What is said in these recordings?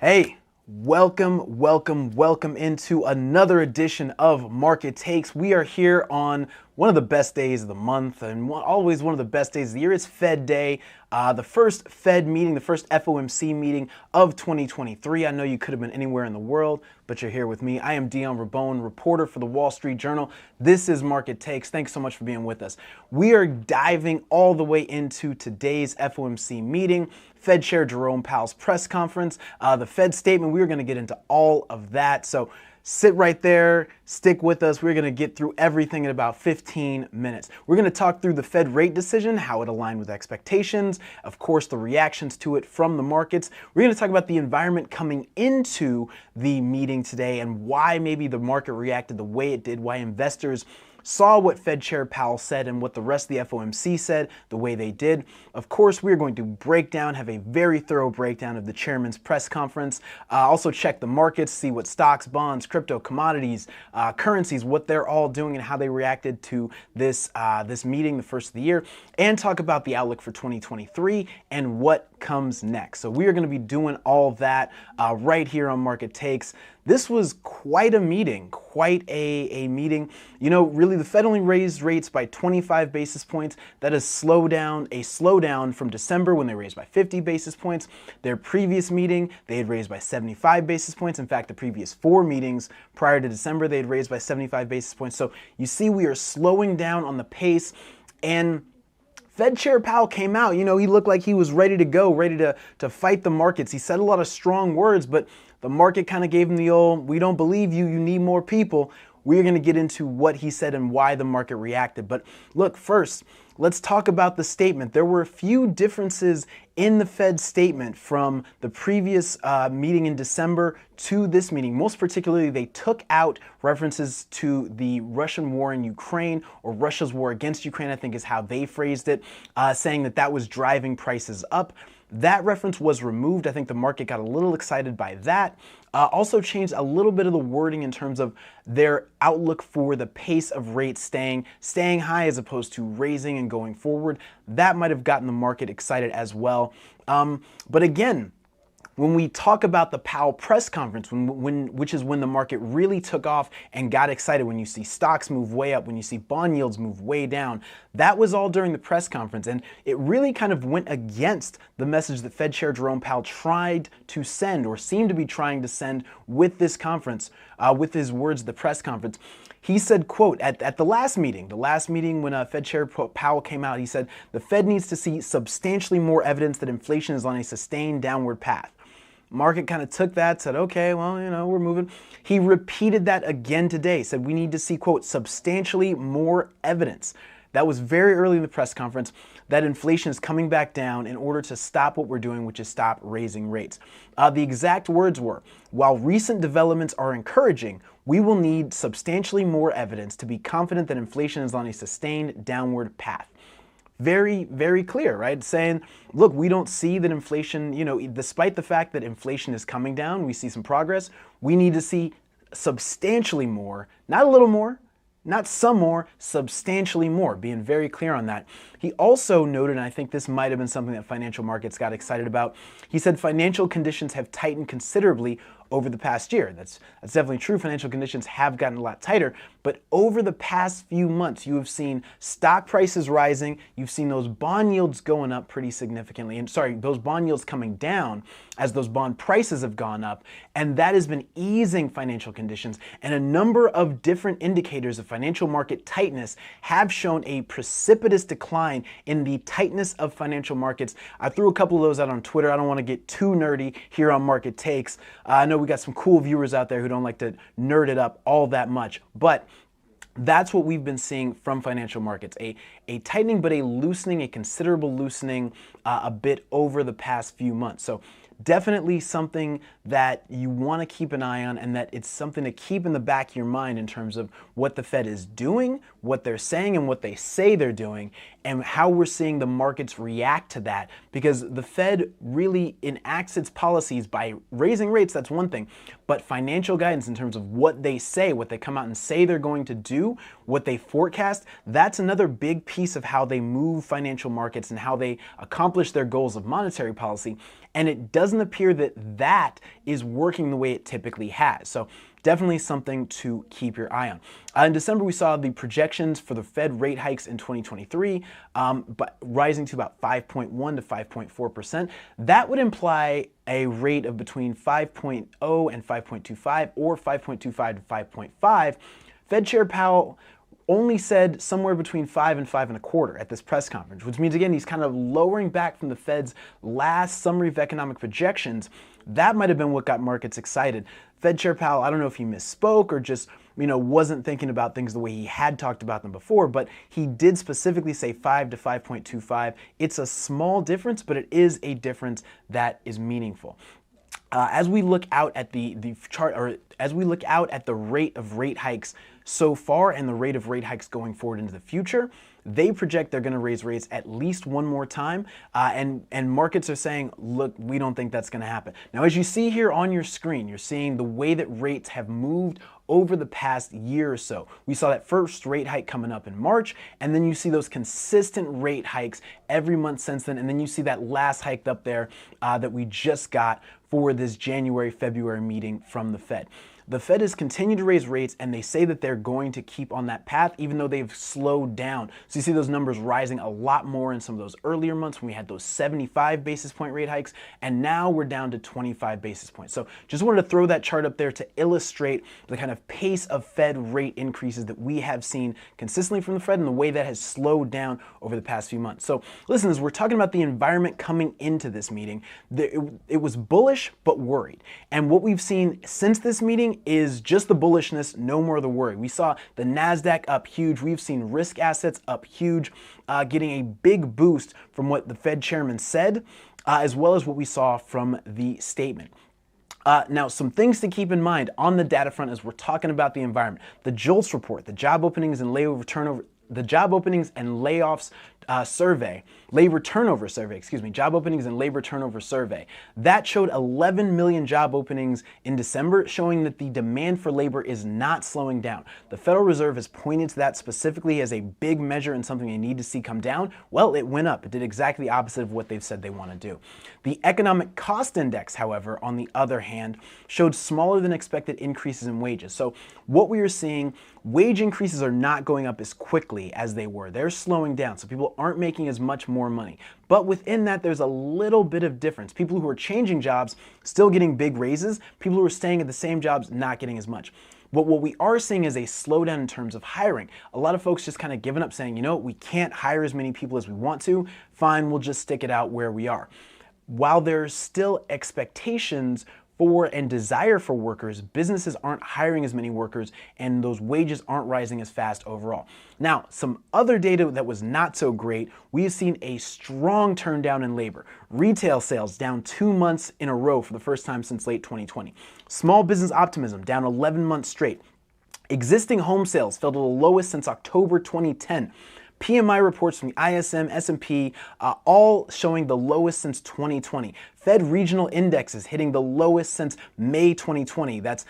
Hey, welcome into another edition of Market Takes. We are here on one of the best days of the month and always one of the best days of the year. It's Fed Day, the first Fed meeting, the first FOMC meeting of 2023. I know you could have been anywhere in the world, but you're here with me. I am Dion, Rabouin, reporter for the Wall Street Journal. This is Market Takes. Thanks so much for being with us. We are diving all the way into today's FOMC meeting, Fed Chair Jerome Powell's press conference, the Fed statement. We're going to get into all of that. So sit right there, stick with us. We're going to get through everything in about 15 minutes. We're going to talk through the Fed rate decision, how it aligned with expectations, of course, the reactions to it from the markets. We're going to talk about the environment coming into the meeting today and why maybe the market reacted the way it did, why investors saw what Fed Chair Powell said and what the rest of the FOMC said the way they did. Of course, we're going to have a very thorough breakdown of the chairman's press conference. Also check the markets, see what stocks, bonds, crypto, commodities, currencies, what they're all doing and how they reacted to this meeting, the first of the year, and talk about the outlook for 2023 and what comes next. So we are going to be doing all that right here on Market Takes. This was quite a meeting, quite a meeting. You know, really the Fed only raised rates by 25 basis points. That is a slowdown from December when they raised by 50 basis points. Their previous meeting, they had raised by 75 basis points. In fact, the previous 4 meetings prior to December, they had raised by 75 basis points. So you see we are slowing down on the pace, and Fed Chair Powell came out, you know, he looked like he was ready to go, ready to fight the markets. He said a lot of strong words, but the market kind of gave him the old, we don't believe you, you need more people. We're going to get into what he said and why the market reacted. But look, first, let's talk about the statement. There were a few differences in the Fed statement from the previous meeting in December to this meeting. Most particularly, they took out references to the Russian war in Ukraine, or Russia's war against Ukraine, I think is how they phrased it, saying that was driving prices up. That reference was removed. I think the market got a little excited by that. Also changed a little bit of the wording in terms of their outlook for the pace of rates staying high as opposed to raising and going forward. That might have gotten the market excited as well. But again, when we talk about the Powell press conference, which is when the market really took off and got excited, when you see stocks move way up, when you see bond yields move way down, that was all during the press conference. And it really kind of went against the message that Fed Chair Jerome Powell tried to send, or seemed to be trying to send with this conference, with his words at the press conference. He said, quote, at the last meeting when Fed Chair Powell came out, he said, the Fed needs to see substantially more evidence that inflation is on a sustained downward path. Market kind of took that, said, okay, well, you know, we're moving. He repeated that again today, said we need to see, quote, substantially more evidence. That was very early in the press conference, that inflation is coming back down in order to stop what we're doing, which is stop raising rates. The exact words were, while recent developments are encouraging, we will need substantially more evidence to be confident that inflation is on a sustained downward path. Very, very clear, right? Saying, look, we don't see that inflation, you know, despite the fact that inflation is coming down, we see some progress. We need to see substantially more, not a little more, not some more, substantially more, being very clear on that. He also noted, and I think this might have been something that financial markets got excited about, he said financial conditions have tightened considerably over the past year. That's definitely true. Financial conditions have gotten a lot tighter, but over the past few months, you have seen stock prices rising. You've seen those bond yields going up pretty significantly. And those bond yields coming down as those bond prices have gone up. And that has been easing financial conditions. And a number of different indicators of financial market tightness have shown a precipitous decline in the tightness of financial markets. I threw a couple of those out on Twitter. I don't want to get too nerdy here on Market Takes. I know we got some cool viewers out there who don't like to nerd it up all that much, but that's what we've been seeing from financial markets, a tightening, but a loosening, a considerable loosening a bit over the past few months. So definitely something that you want to keep an eye on, and that it's something to keep in the back of your mind in terms of what the Fed is doing, what they're saying and what they say they're doing, and how we're seeing the markets react to that. Because the Fed really enacts its policies by raising rates, that's one thing, but financial guidance in terms of what they say, what they come out and say they're going to do, what they forecast, that's another big piece of how they move financial markets and how they accomplish their goals of monetary policy. And it doesn't appear that that is working the way it typically has. So definitely something to keep your eye on. In December, we saw the projections for the Fed rate hikes in 2023, but rising to about 5.1 to 5.4%. That would imply a rate of between 5.0 and 5.25 or 5.25 to 5.5. Fed Chair Powell only said somewhere between 5 and 5.25 at this press conference, which means, again, he's kind of lowering back from the Fed's last summary of economic projections. That might have been what got markets excited. Fed Chair Powell, I don't know if he misspoke or just, wasn't thinking about things the way he had talked about them before, but he did specifically say 5 to 5.25. It's a small difference, but it is a difference that is meaningful. As we look out at the chart, or as we look out at the rate of rate hikes so far and the rate of rate hikes going forward into the future, they project they're going to raise rates at least one more time, and markets are saying, look, we don't think that's going to happen. Now, as you see here on your screen, you're seeing the way that rates have moved over the past year or so. We saw that first rate hike coming up in March, and then you see those consistent rate hikes every month since then, and then you see that last hike up there that we just got for this January-February meeting from the Fed. The Fed has continued to raise rates, and they say that they're going to keep on that path, even though they've slowed down. So you see those numbers rising a lot more in some of those earlier months when we had those 75 basis point rate hikes, and now we're down to 25 basis points. So just wanted to throw that chart up there to illustrate the kind of pace of Fed rate increases that we have seen consistently from the Fed and the way that has slowed down over the past few months. So listen, as we're talking about the environment coming into this meeting, it was bullish but worried. And what we've seen since this meeting is just the bullishness, no more the worry. We saw the NASDAQ up huge. We've seen risk assets up huge, getting a big boost from what the Fed chairman said, as well as what we saw from the statement. Now, some things to keep in mind on the data front as we're talking about the environment. The JOLTS report, the job openings and layover turnover, the job openings and layoffs survey, labor turnover survey, job openings and labor turnover survey. That showed 11 million job openings in December, showing that the demand for labor is not slowing down. The Federal Reserve has pointed to that specifically as a big measure and something they need to see come down. Well, it went up. It did exactly the opposite of what they've said they want to do. The economic cost index, however, on the other hand, showed smaller than expected increases in wages. So what we are seeing, wage increases are not going up as quickly as they were. They're slowing down. So people aren't making as much more money. But within that, there's a little bit of difference. People who are changing jobs still getting big raises. People who are staying at the same jobs not getting as much. But what we are seeing is a slowdown in terms of hiring. A lot of folks just kind of giving up saying, we can't hire as many people as we want to. Fine, we'll just stick it out where we are. While there's still expectations for and desire for workers, businesses aren't hiring as many workers and those wages aren't rising as fast overall. Now, some other data that was not so great, we have seen a strong turn down in labor. Retail sales down 2 months in a row for the first time since late 2020. Small business optimism down 11 months straight. Existing home sales fell to the lowest since October 2010. PMI reports from the ISM, S&P, all showing the lowest since 2020. Fed regional indexes hitting the lowest since May 2020. That's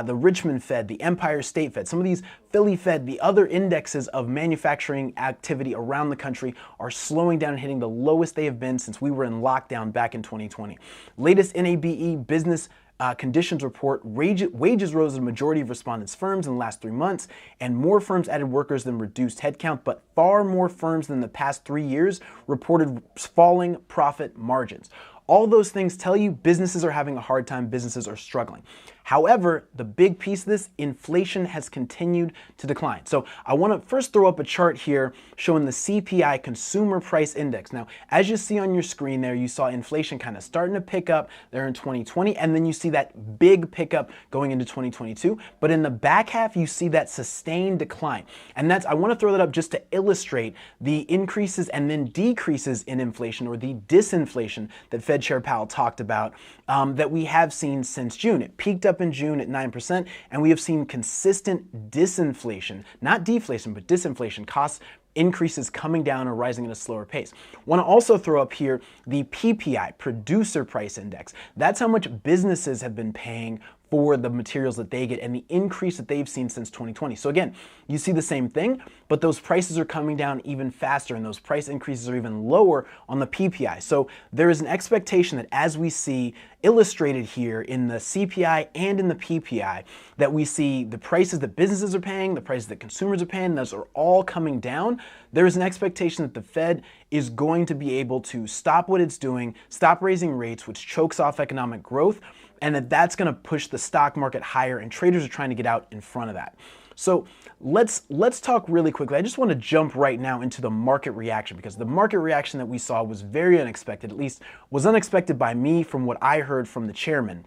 the Richmond Fed, the Empire State Fed, some of these Philly Fed, the other indexes of manufacturing activity around the country are slowing down and hitting the lowest they have been since we were in lockdown back in 2020. Latest NABE business conditions report, wages rose in a majority of respondents' firms in the last 3 months, and more firms added workers than reduced headcount, but far more firms than the past 3 years reported falling profit margins. All those things tell you businesses are having a hard time, businesses are struggling. However, the big piece of this, inflation has continued to decline. So I want to first throw up a chart here showing the CPI Consumer Price Index. Now, as you see on your screen there, you saw inflation kind of starting to pick up there in 2020, and then you see that big pickup going into 2022. But in the back half, you see that sustained decline. And I want to throw that up just to illustrate the increases and then decreases in inflation, or the disinflation that Fed Fed Chair Powell talked about that we have seen since June. It peaked up in June at 9%, and we have seen consistent disinflation, not deflation, but disinflation, costs increases coming down or rising at a slower pace. Want to also throw up here the PPI, Producer Price Index. That's how much businesses have been paying for the materials that they get and the increase that they've seen since 2020. So again, you see the same thing, but those prices are coming down even faster and those price increases are even lower on the PPI. So there is an expectation that, as we see illustrated here in the CPI and in the PPI, that we see the prices that businesses are paying, the prices that consumers are paying, those are all coming down. There is an expectation that the Fed is going to be able to stop what it's doing, stop raising rates, which chokes off economic growth, and that's going to push the stock market higher, and traders are trying to get out in front of that. So let's talk really quickly. I just want to jump right now into the market reaction, because the market reaction that we saw was very unexpected, at least was unexpected by me from what I heard from the chairman.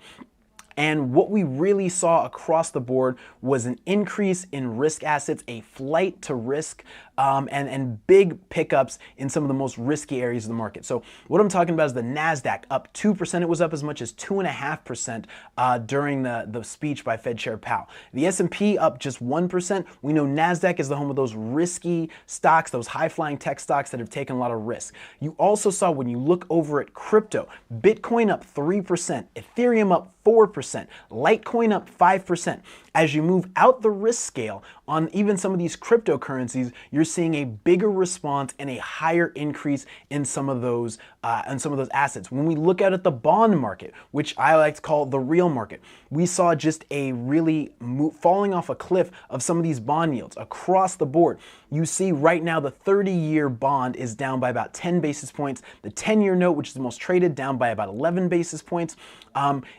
And what we really saw across the board was an increase in risk assets, a flight to risk, and big pickups in some of the most risky areas of the market. So what I'm talking about is the NASDAQ up 2%. It was up as much as 2.5% during the speech by Fed Chair Powell. The S&P up just 1%. We know NASDAQ is the home of those risky stocks, those high-flying tech stocks that have taken a lot of risk. You also saw, when you look over at crypto, Bitcoin up 3%, Ethereum up 4%, Litecoin up 5%. As you move out the risk scale on even some of these cryptocurrencies, you're seeing a bigger response and a higher increase in some of those assets. When we look out at the bond market, which I like to call the real market, we saw just a really falling off a cliff of some of these bond yields across the board. You see right now the 30-year bond is down by about 10 basis points. The 10-year note, which is the most traded, down by about 11 basis points.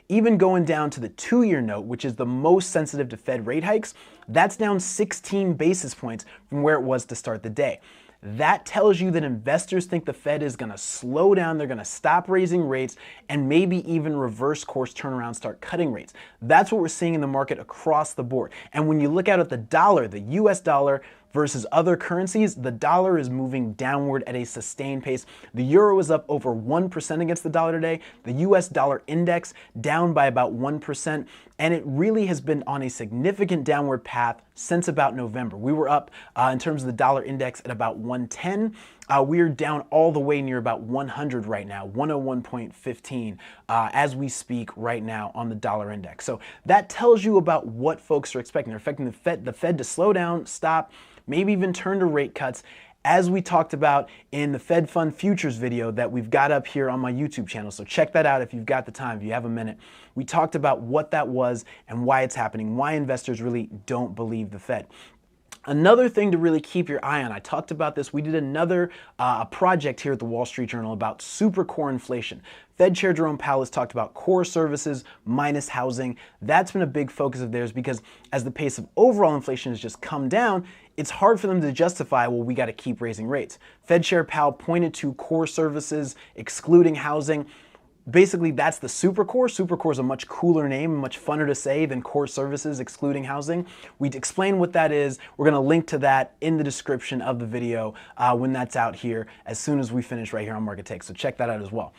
Even going down to the 2-year note, which is the most sensitive to Fed rate hikes, that's down 16 basis points from where it was to start the day. That tells you that investors think the Fed is going to slow down, they're going to stop raising rates, and maybe even reverse course, turn around, start cutting rates. That's what we're seeing in the market across the board. And when you look out at the dollar, the US dollar versus other currencies, the dollar is moving downward at a sustained pace. The euro is up over 1% against the dollar today. The US dollar index down by about 1%. And it really has been on a significant downward path since about November. We were up in terms of the dollar index at about 110. We're down all the way near about 100 right now, 101.15 as we speak right now on the dollar index. So that tells you about what folks are expecting. They're expecting the Fed to slow down, stop, maybe even turn to rate cuts, as we talked about in the Fed Fund Futures video that we've got up here on my YouTube channel. So check that out if you've got the time, if you have a minute. We talked about what that was and why it's happening, why investors really don't believe the Fed. Another thing to really keep your eye on, I talked about this, we did another project here at the Wall Street Journal about super core inflation. Fed Chair Jerome Powell has talked about core services minus housing. That's been a big focus of theirs, because as the pace of overall inflation has just come down, it's hard for them to justify, well, we got to keep raising rates. Fed Chair Powell pointed to core services excluding housing. Basically, that's the supercore. Supercore is a much cooler name, much funner to say than core services excluding housing. We explain what that is. We're going to link to that in the description of the video when that's out here as soon as we finish right here on Market Takes. So check that out as well.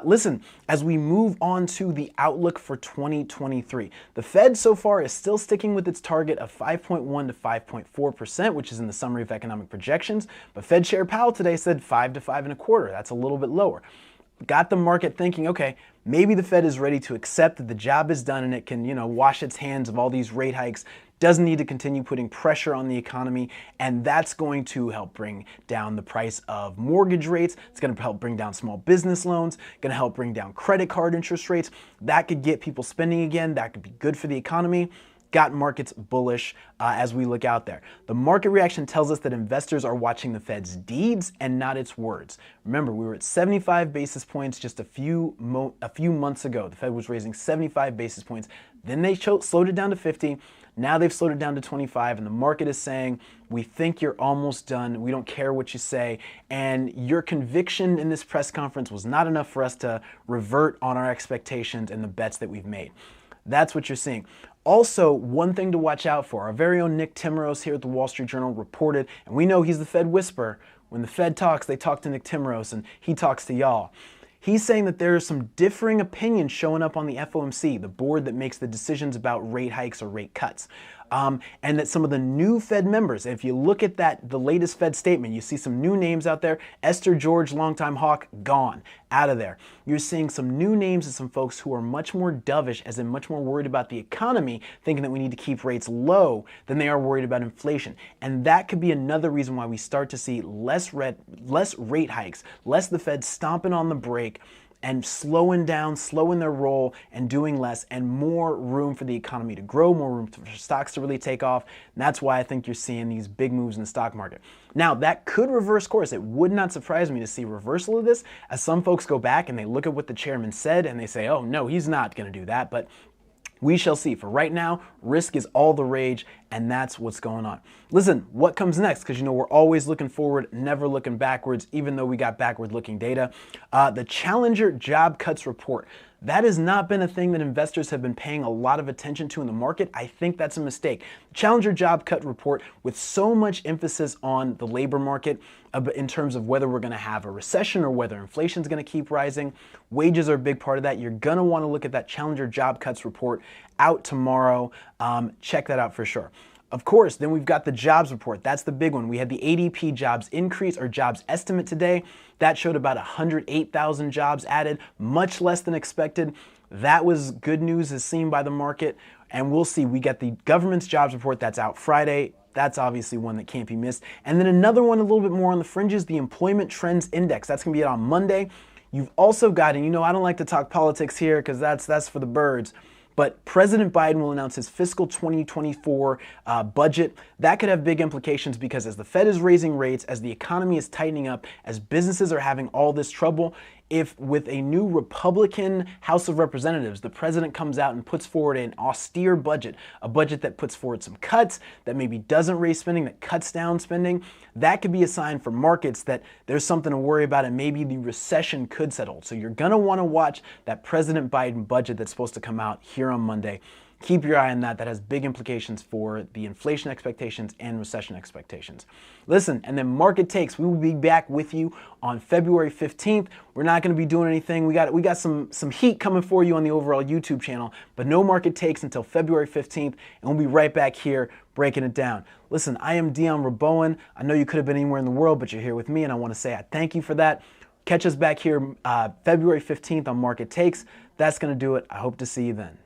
Listen, as we move on to the outlook for 2023, the Fed so far is still sticking with its target of 5.1 to 5.4%, which is in the summary of economic projections. But Fed Chair Powell today said 5 to 5.25. That's a little bit lower. Got the market thinking, okay, maybe the Fed is ready to accept that the job is done and it can, wash its hands of all these rate hikes, doesn't need to continue putting pressure on the economy, and that's going to help bring down the price of mortgage rates. It's going to help bring down small business loans, going to help bring down credit card interest rates. That could get people spending again. That could be good for the economy. Got markets bullish as we look out there. The market reaction tells us that investors are watching the Fed's deeds and not its words. Remember, we were at 75 basis points just a few months ago. The Fed was raising 75 basis points. Then they slowed it down to 50. Now they've slowed it down to 25, and the market is saying, we think you're almost done. We don't care what you say. And your conviction in this press conference was not enough for us to revert on our expectations and the bets that we've made. That's what you're seeing. Also, one thing to watch out for, our very own Nick Timros here at the Wall Street Journal reported, and we know he's the Fed whisperer. When the Fed talks, they talk to Nick Timros, and he talks to y'all. He's saying that there are some differing opinions showing up on the FOMC, the board that makes the decisions about rate hikes or rate cuts. And that some of the new Fed members, if you look at the latest Fed statement, you see some new names out there. Esther George, longtime hawk, gone, out of there. You're seeing some new names and some folks who are much more dovish, as in much more worried about the economy, thinking that we need to keep rates low than they are worried about inflation. And that could be another reason why we start to see less rate hikes, less the Fed stomping on the brake and slowing their roll and doing less, and more room for the economy to grow, more room for stocks to really take off. And that's why I think you're seeing these big moves in the stock market. Now, that could reverse course. It would not surprise me to see reversal of this, as some folks go back and they look at what the chairman said and they say, oh no, he's not going to do that. But we shall see. For right now, risk is all the rage, and that's what's going on. Listen, what comes next? Because we're always looking forward, never looking backwards, even though we got backward-looking data. The Challenger job cuts report. That has not been a thing that investors have been paying a lot of attention to in the market. I think that's a mistake. The Challenger job cut report, with so much emphasis on the labor market in terms of whether we're going to have a recession or whether inflation is going to keep rising, wages are a big part of that. You're going to want to look at that Challenger job cuts report out tomorrow. Check that out for sure. Of course, then we've got the jobs report. That's the big one. We had the ADP jobs increase or jobs estimate today. That showed about 108,000 jobs added, much less than expected. That was good news as seen by the market. And we'll see. We got the government's jobs report that's out Friday. That's obviously one that can't be missed. And then another one a little bit more on the fringes, the Employment Trends Index. That's going to be out on Monday. You've also got, and I don't like to talk politics here because that's for the birds, but President Biden will announce his fiscal 2024 budget. That could have big implications because as the Fed is raising rates, as the economy is tightening up, as businesses are having all this trouble, if with a new Republican House of Representatives, the president comes out and puts forward an austere budget, a budget that puts forward some cuts, that maybe doesn't raise spending, that cuts down spending, that could be a sign for markets that there's something to worry about and maybe the recession could settle. So you're going to want to watch that President Biden budget that's supposed to come out here on Monday. Keep your eye on that. That has big implications for the inflation expectations and recession expectations. Listen, and then market takes. We will be back with you on February 15th. We're not going to be doing anything. We got some heat coming for you on the overall YouTube channel, but no market takes until February 15th, and we'll be right back here breaking it down. Listen, I am Dion Rabouin. I know you could have been anywhere in the world, but you're here with me, and I want to say I thank you for that. Catch us back here February 15th on Market Takes. That's going to do it. I hope to see you then.